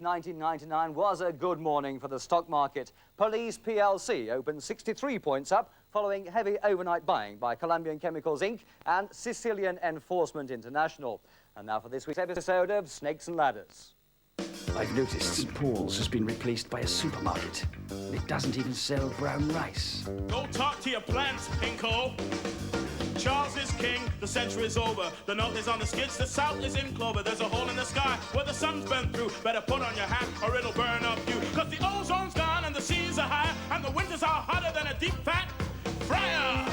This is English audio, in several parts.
1999 was a good morning for the stock market. Police PLC opened 63 points up following heavy overnight buying by Colombian Chemicals Inc. and Sicilian Enforcement International. And now for this week's episode of Snakes and Ladders. I've noticed St. Paul's has been replaced by a supermarket. It doesn't even sell brown rice. Go talk to your plants, Pinko. Charles is king, the century is over. The north is on the skids, the south is in clover. There's a hole in the sky where the sun's burned through. Better put on your hat or it'll burn up you. Cause the ozone's gone and the seas are higher and the winters are hotter than a deep fat fryer.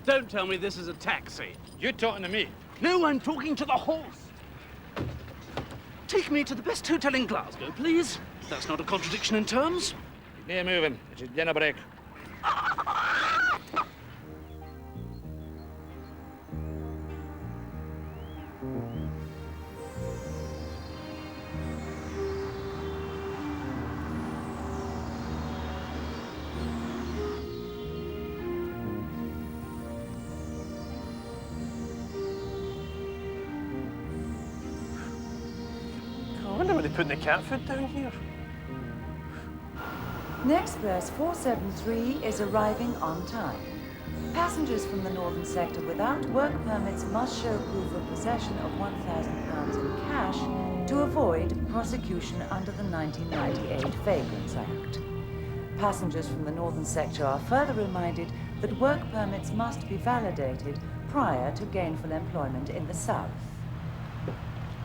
Don't tell me this is a taxi. You're talking to me. No, I'm talking to the horse. Take me to the best hotel in Glasgow, please. That's not a contradiction in terms. Near moving. It's a dinner break. I wonder where they put the cat food down here. Express 473 is arriving on time. Passengers from the northern sector without work permits must show proof of possession of £1,000 in cash to avoid prosecution under the 1998 Vagrants Act. Passengers from the northern sector are further reminded that work permits must be validated prior to gainful employment in the south.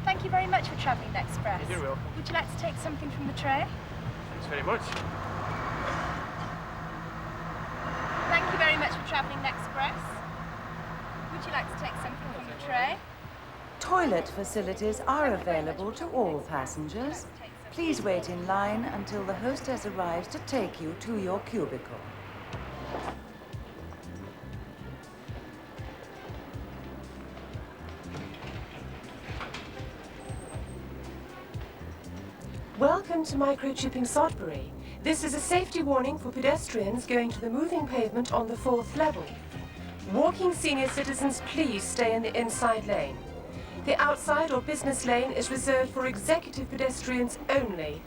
Thank you very much for travelling the Express. You're welcome. Would you like to take something from the tray? Thanks very much. Thank you very much for travelling the Express. Would you like to take something from the tray? Toilet facilities are available to all passengers. Please wait in line until the hostess arrives to take you to your cubicle. Welcome to microchipping Sodbury. This is a safety warning for pedestrians going to the moving pavement on the 4th level. Walking senior citizens, please stay in the inside lane. The outside or business lane is reserved for executive pedestrians only.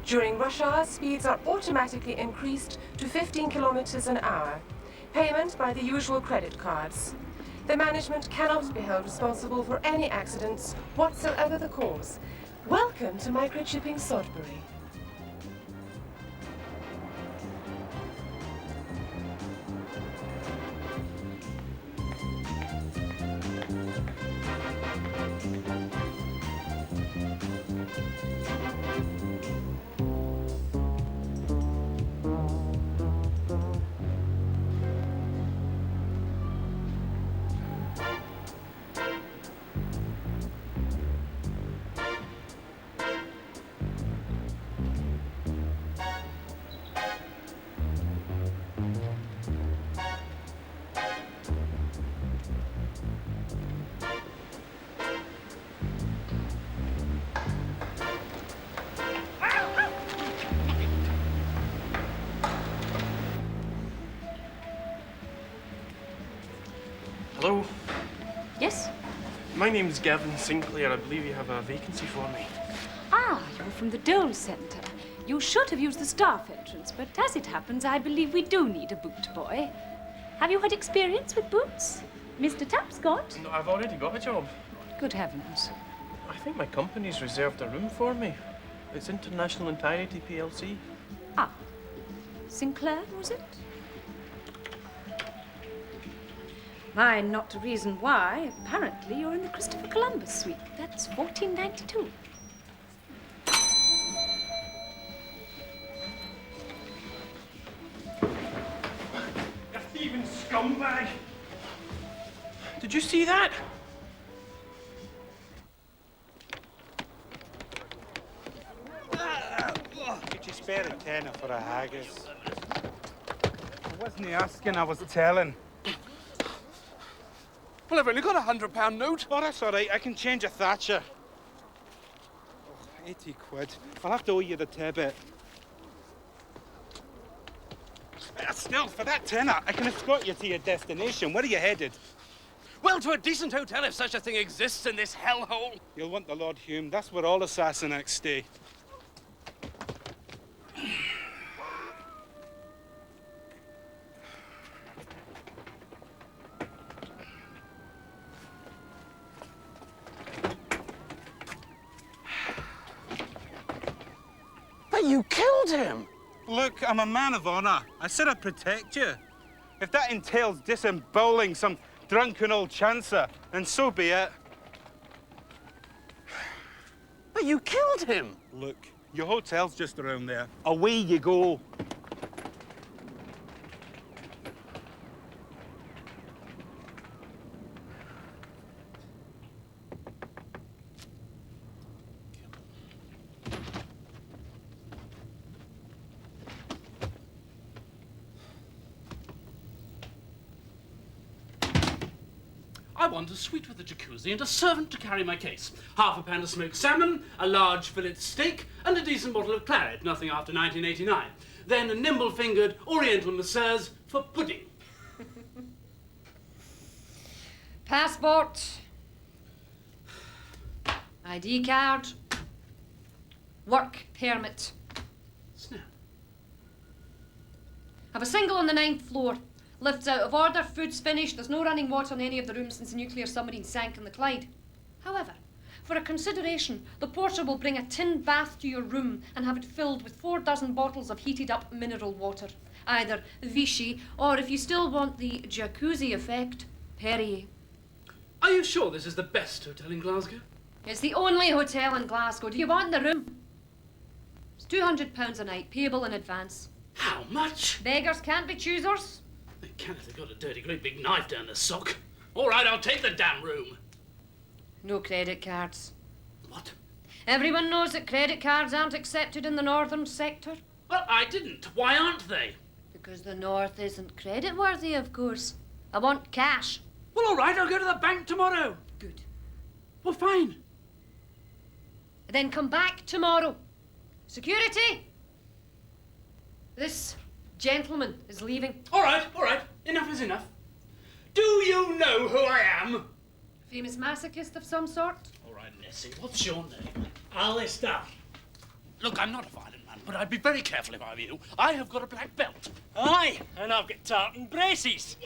During rush hour, speeds are automatically increased to 15 kilometers an hour. Payment by the usual credit cards. The management cannot be held responsible for any accidents, whatsoever the cause. Welcome to microchipping Sodbury. Hello? Yes? My name's Gavin Sinclair. I believe you have a vacancy for me. Ah, you're from the Dole Centre. You should have used the staff entrance, but as it happens, I believe we do need a boot boy. Have you had experience with boots? Mr. Tapscott? No, I've already got a job. Good heavens. I think my company's reserved a room for me. It's International Entirety PLC. Ah, Sinclair, was it? My, not to reason why, apparently you're in the Christopher Columbus suite. That's 1492. You thieving scumbag! Did you see that? Could you spare a tenner for a haggis? I wasn't asking, I was telling. Well, I've only got £100 note. Oh, that's all right. I can change a Thatcher. Oh, 80 quid. I'll have to owe you the tibbit. Still, for that tenner, I can escort you to your destination. Where are you headed? Well, to a decent hotel, if such a thing exists in this hellhole. You'll want the Lord Hume. That's where all assassinats stay. But you killed him! Look, I'm a man of honor. I said I'd protect you. If that entails disemboweling some drunken old chancer, then so be it. But you killed him! Look, your hotel's just around there. Away you go. I want a suite with a jacuzzi and a servant to carry my case. Half a pound of smoked salmon, a large fillet steak, and a decent bottle of claret, nothing after 1989. Then a nimble-fingered oriental masseuse for pudding. Passport. ID card. Work permit. Snap. Have a single on the 9th floor. Lift's out of order, food's finished, there's no running water in any of the rooms since the nuclear submarine sank in the Clyde. However, for a consideration, the porter will bring a tin bath to your room and have it filled with 4 dozen bottles of heated up mineral water. Either Vichy, or if you still want the jacuzzi effect, Perrier. Are you sure this is the best hotel in Glasgow? It's the only hotel in Glasgow. Do you want the room? It's £200 a night, payable in advance. How much? Beggars can't be choosers. They can if they've got a dirty great big knife down their sock. All right, I'll take the damn room. No credit cards. What? Everyone knows that credit cards aren't accepted in the northern sector. Well, I didn't. Why aren't they? Because the north isn't credit-worthy, of course. I want cash. Well, all right, I'll go to the bank tomorrow. Good. Well, fine. Then come back tomorrow. Security! This gentleman is leaving. All right. Enough is enough. Do you know who I am? Famous masochist of some sort? All right, Nessie, what's your name? Alistair. Look, I'm not a violent man, but I'd be very careful if I were you. I have got a black belt. Aye, and I've got tartan braces.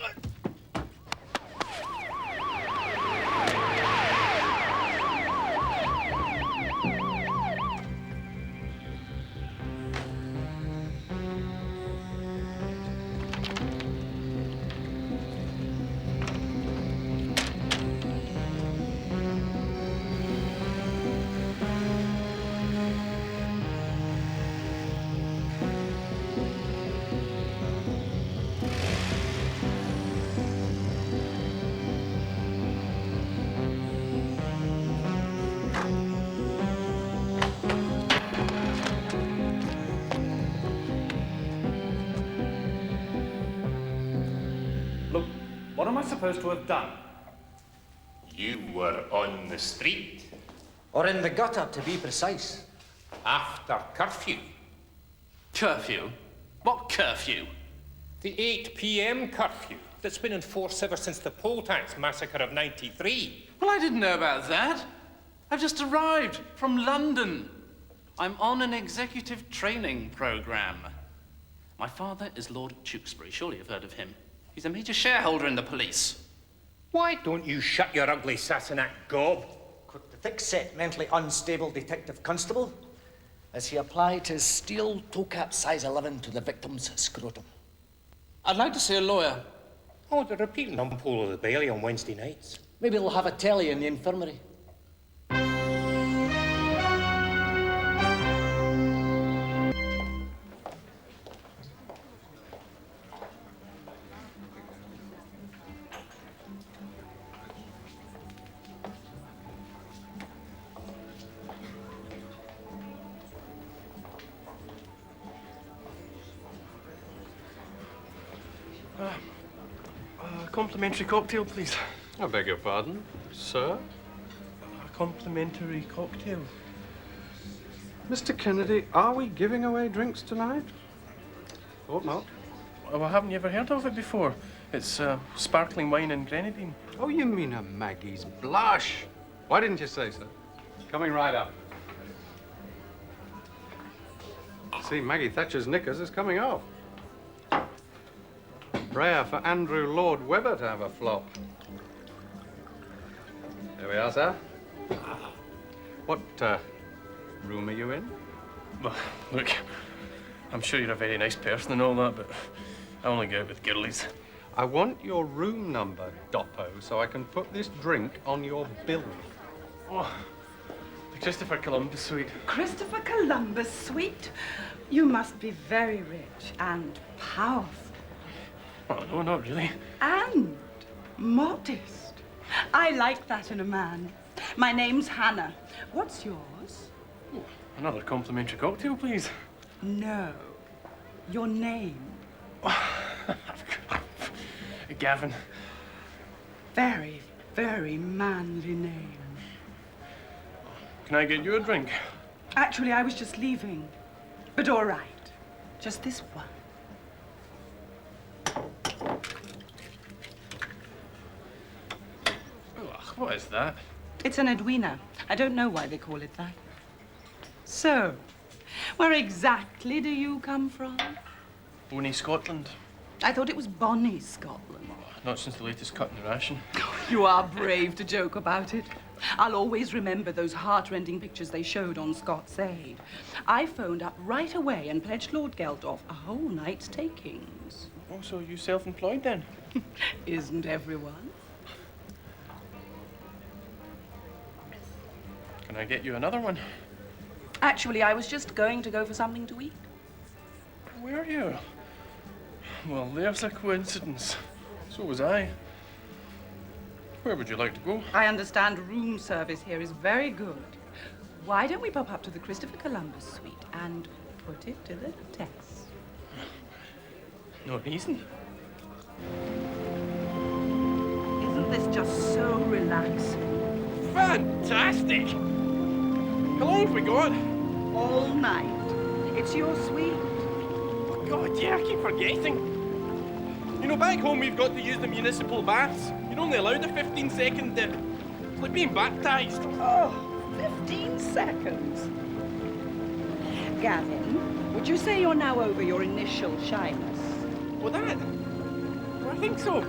Look, what am I supposed to have done? You were on the street. Or in the gutter, to be precise. After curfew. Curfew? What curfew? The 8 p.m. curfew that's been enforced ever since the Pole Tax massacre of '93. Well, I didn't know about that. I've just arrived from London. I'm on an executive training program. My father is Lord Tewkesbury. Surely you've heard of him. He's a major shareholder in the police. Why don't you shut your ugly Sassenach gob? Could the thick-set, mentally unstable detective constable? as he applied his steel toe-cap size 11 to the victim's scrotum. I'd like to see a lawyer. Oh, they're repeating on Polo the Bailey on Wednesday nights. Maybe they'll have a telly in the infirmary. Complimentary cocktail, please. I beg your pardon, sir? A complimentary cocktail. Mr. Kennedy, are we giving away drinks tonight? Thought not. Well, haven't you ever heard of it before? It's sparkling wine and grenadine. Oh, you mean a Maggie's blush? Why didn't you say so? Coming right up. See, Maggie Thatcher's knickers is coming off. Rare for Andrew Lord Webber to have a flop. There we are, sir. What room are you in? Well, look, I'm sure you're a very nice person and all that, but I only go out with girlies. I want your room number, Doppo, so I can put this drink on your bill. Oh, the Christopher Columbus suite. Christopher Columbus suite? You must be very rich and powerful. Oh, no, not really. And modest. I like that in a man. My name's Hannah. What's yours? Oh, another complimentary cocktail, please. No. Your name. Gavin. Very, very manly name. Can I get you a drink? Actually, I was just leaving. But all right. Just this one. What is that? It's an Edwina. I don't know why they call it that. So, where exactly do you come from? Bonnie, Scotland. I thought it was Bonnie, Scotland. Not since the latest cut in the ration. You are brave to joke about it. I'll always remember those heart-rending pictures they showed on Scott's Aid. I phoned up right away and pledged Lord Geldof a whole night's takings. Oh, so you self-employed then? Isn't everyone? Can I get you another one? Actually, I was just going to go for something to eat. Where are you? Well, there's a coincidence. So was I. Where would you like to go? I understand room service here is very good. Why don't we pop up to the Christopher Columbus suite and put it to the test? No reason. Isn't this just so relaxing? Fantastic! How long have we got? All night. It's your suite. God, yeah, I keep forgetting. You know, back home we've got to use the municipal baths. You're only allowed a 15-second dip. It's like being baptized. Oh, 15 seconds. Gavin, would you say you're now over your initial shyness? Well, that? Well, I think so.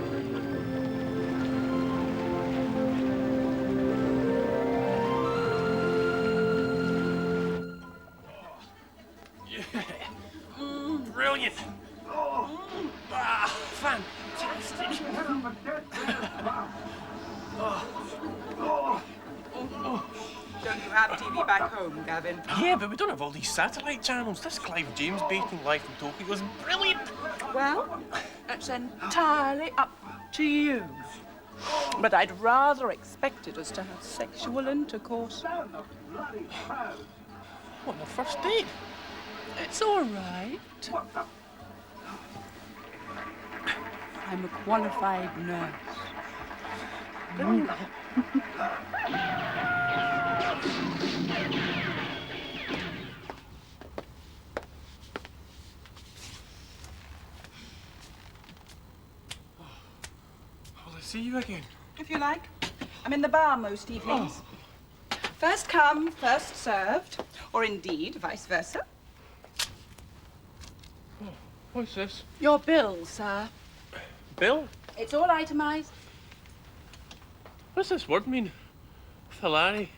Brilliant. Fantastic. Don't you have TV back home, Gavin? Yeah, but we don't have all these satellite channels. This Clive James baiting live from Tokyo was brilliant. Well, it's entirely up to you. But I'd rather expected us to have sexual intercourse. What, the first date? It's all right. I'm a qualified nurse. Will I see you again? If you like. I'm in the bar most evenings. First come, first served. Or indeed, vice versa. What's this? Your bill, sir. Bill? It's all itemized. What's this word mean? Filari.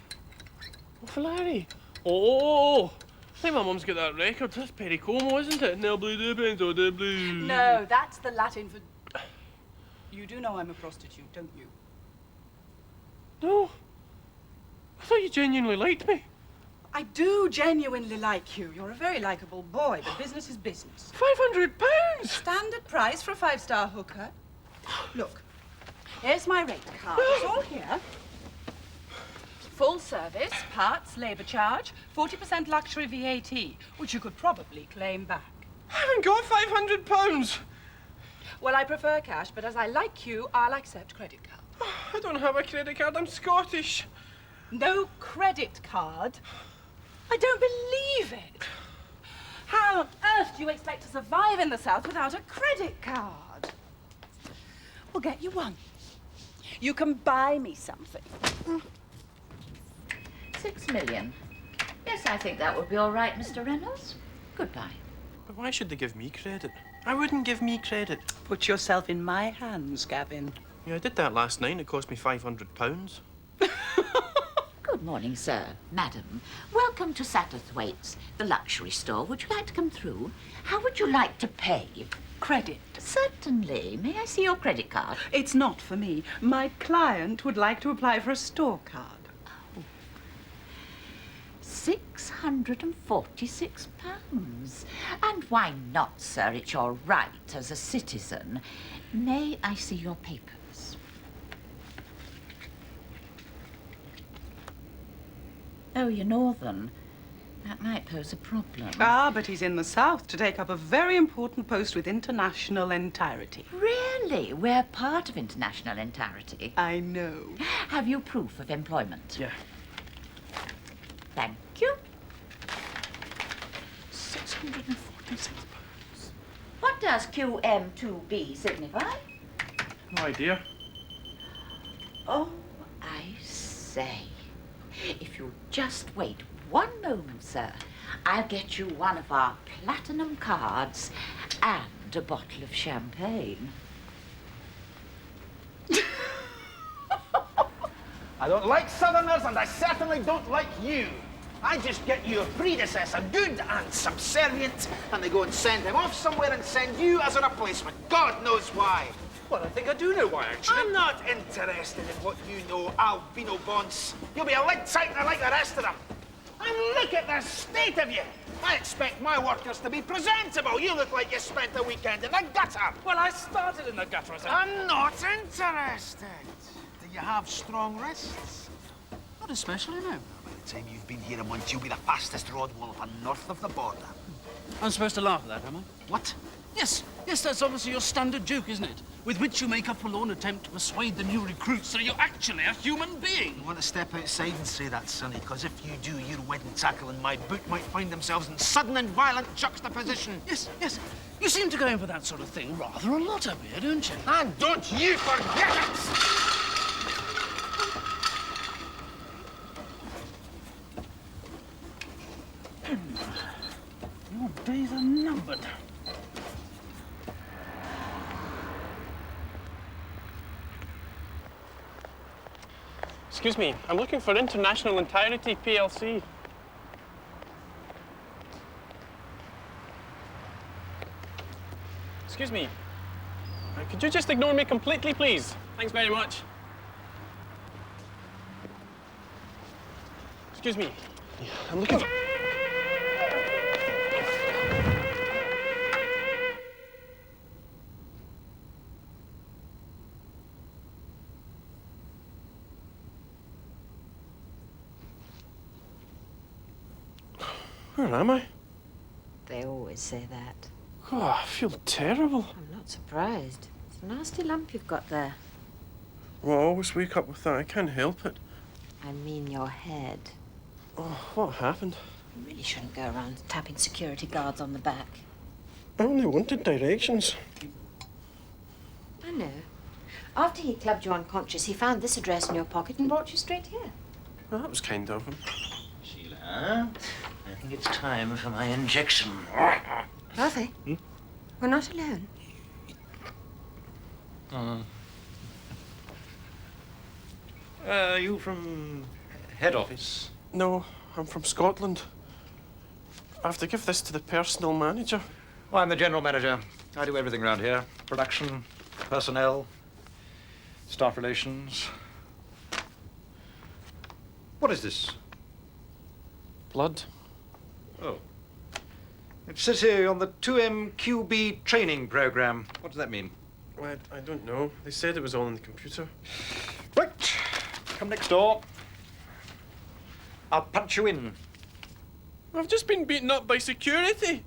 Oh, Filari. Oh, I think my mum's got that record. That's Perry Como, isn't it? Nel blue depends on the blue. No, that's the Latin for... You do know I'm a prostitute, don't you? No. I thought you genuinely liked me. I do genuinely like you. You're a very likable boy, but business is business. £500? Standard price for a 5-star hooker. Look, here's my rate card. It's all here. Full service, parts, labour charge, 40% luxury VAT, which you could probably claim back. I haven't got £500. Well, I prefer cash, but as I like you, I'll accept credit card. I don't have a credit card. I'm Scottish. No credit card? I don't believe it. How on earth do you expect to survive in the South without a credit card? We'll get you one. You can buy me something. 6 million. Yes, I think that would be all right, Mr. Reynolds. Goodbye. But why should they give me credit? I wouldn't give me credit. Put yourself in my hands, Gavin. Yeah, I did that last night. It cost me £500. Good morning, sir. Madam. Welcome to Satterthwaite's, the luxury store. Would you like to come through? How would you like to pay? Credit. Certainly. May I see your credit card? It's not for me. My client would like to apply for a store card. Oh. £646. And why not, sir? It's your right as a citizen. May I see your papers? Oh, you're northern. That might pose a problem. Ah, but he's in the South to take up a very important post with international entirety. Really? We're part of international entirety. I know. Have you proof of employment? Yeah. Thank you. £646. What does QM2B signify? No idea. Oh, I say. If you'll just wait one moment, sir, I'll get you one of our platinum cards and a bottle of champagne. I don't like Southerners, and I certainly don't like you. I just get your predecessor good and subservient, and they go and send him off somewhere and send you as a replacement. God knows why. Well, I think I do know why, actually. I'm not interested in what you know, albino bonce. You'll be a leg tightener like the rest of them. And look at the state of you. I expect my workers to be presentable. You look like you spent the weekend in the gutter. Well, I started in the gutter, as I'm not interested. Do you have strong wrists? Not especially, no. By the time you've been here a month, you'll be the fastest road walloper north of the border. I'm supposed to laugh at that, am I? What? Yes, that's obviously your standard joke, isn't it? With which you make a forlorn attempt to persuade the new recruits that you're actually a human being. You want to step outside and say that, Sonny, because if you do, your wedding tackle and my boot might find themselves in sudden and violent juxtaposition. Yes. You seem to go in for that sort of thing rather a lot up here, don't you? And don't you forget it! Your days are numbered. Excuse me, I'm looking for International Entirety PLC. Excuse me. Could you just ignore me completely, please? Thanks very much. Excuse me. I'm looking for... Where am I? They always say that. Oh, I feel terrible. I'm not surprised. It's a nasty lump you've got there. Well, I always wake up with that. I can't help it. I mean your head. Oh, what happened? You really shouldn't go around tapping security guards on the back. I only wanted directions. I know. After he clubbed you unconscious, he found this address in your pocket and brought you straight here. Well, that was kind of him. Sheila, I think it's time for my injection. Arthur, we're not alone. Are you from head office? No, I'm from Scotland. I have to give this to the personal manager. Well, I'm the general manager. I do everything around here. Production, personnel, staff relations. What is this? Blood. Oh. It says here on the 2MQB training program. What does that mean? Well, I don't know. They said it was all on the computer. Right. Come next door. I'll punch you in. I've just been beaten up by security.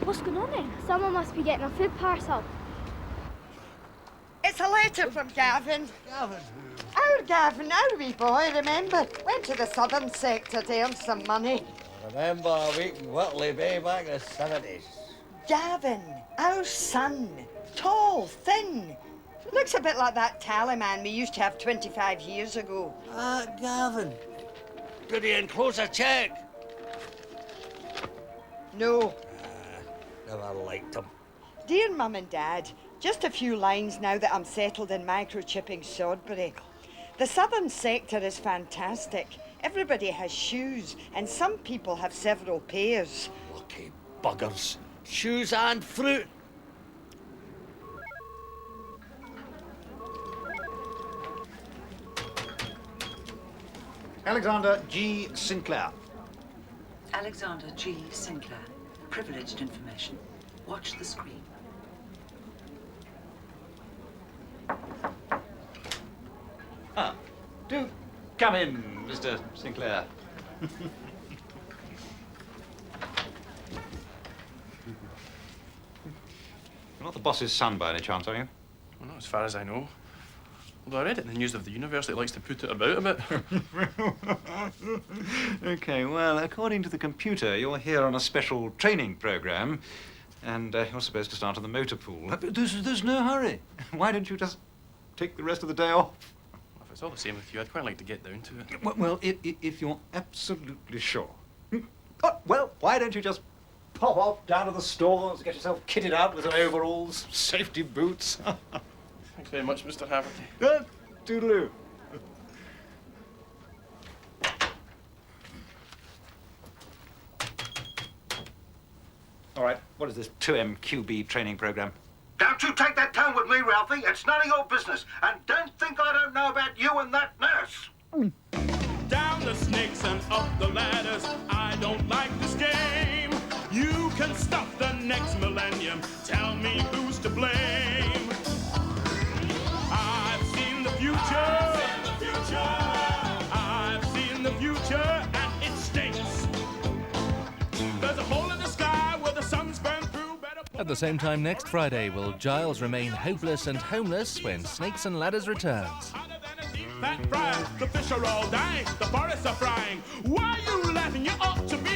What's going on then? Someone must be getting a food parcel. It's a letter from Gavin. Gavin who? Our Gavin, our wee boy, remember? Went to the southern sector to earn some money. Remember a week in Whitley Bay back in the 70s. Gavin, our son. Tall, thin. Looks a bit like that tally man we used to have 25 years ago. Ah, Gavin. Did he enclose a cheque? No. Never liked him. Dear Mum and Dad, just a few lines now that I'm settled in microchipping Sodbury. The southern sector is fantastic. Everybody has shoes, and some people have several pairs. Lucky buggers. Shoes and fruit. Alexander G. Sinclair. Alexander G. Sinclair. Privileged information. Watch the screen. Ah, do come in, Mr. Sinclair. You're not the boss's son by any chance, are you? Well, not as far as I know. Although I read it in the news of the universe that likes to put it about a bit. Okay, well, according to the computer, you're here on a special training program, and you're supposed to start on the motor pool. But there's no hurry. Why don't you just take the rest of the day off? Well, if it's all the same with you, I'd quite like to get down to it. Well, if you're absolutely sure. Oh, well, why don't you just pop off down to the stores, get yourself kitted out with some overalls, safety boots? Thanks very much, Mr. Haverty. Toodaloo. All right, what is this 2MQB training program? Don't you take that tone with me, Ralphie. It's none of your business. And don't think I don't know about you and that nurse. Down the snakes and up the ladders. I don't like this game. You can stop the next millennium. Tell me who's to blame. I've seen the future. I've seen the future, and it stinks. There's a hole in the sky where the sun's burned through. At the same time next Friday, will Giles remain hopeless and homeless when Snakes and Ladders returns? Fat fry, the fish are all dying, the forests are frying. Why are you laughing? You ought to be